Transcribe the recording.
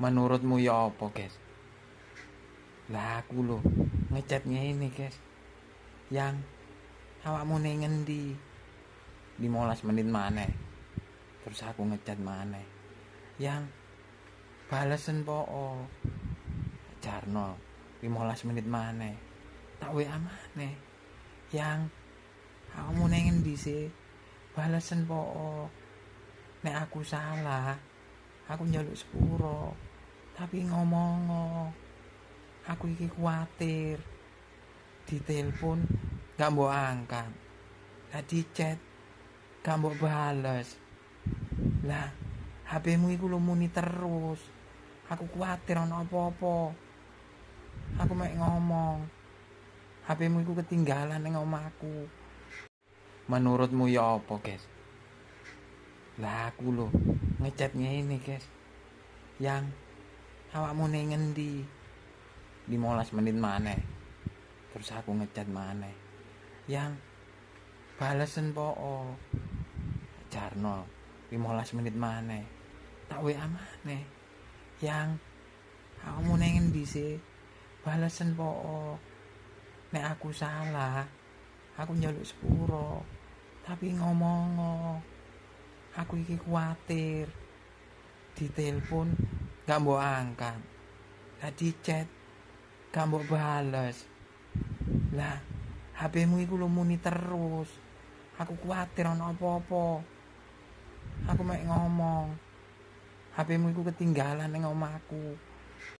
Menurutmu ya apa, guys? Lah aku lho ngechat ngene, guys. Yang awakmu ning ngendi? 15 menit maneh. Terus aku ngechat maneh. Yang balesen poo. Jarno 15 menit maneh. Tak WA maneh. Yang awakmu ning ngendi sih? Balesen poo. Nek aku salah, aku njaluk sepuro. Tapi ngomong, aku iki kuatir. Ditelepon gak mbok angkat. Lah di chat gak mbok bales. Lah HP-mu iku lho muni terus. Aku kuatir ana apa-apa. Aku mek ngomong. HP-mu iku ketinggalan ning omahku. Menurutmu ya apa, guys? Lah aku lho ngechat ngene, guys. Yang awakmu ning ngendi? 15 menit maneh. Terus aku ngechat maneh. Yang balesen poo. Jarno 15 menit maneh. Tak WA maneh. Yang awakmu ning ngendi sih? Balesen poo. Nek aku salah, aku njaluk sepuro. Tapi ngomong, aku iki kuatir. Ditelepon gak mbok angkat. Lah di chat gak mbok bales. Lah HP-mu iku lho muni terus. Aku kuatir ana apa-apa. Aku mek ngomong. HP-mu iku ketinggalan ning omahku.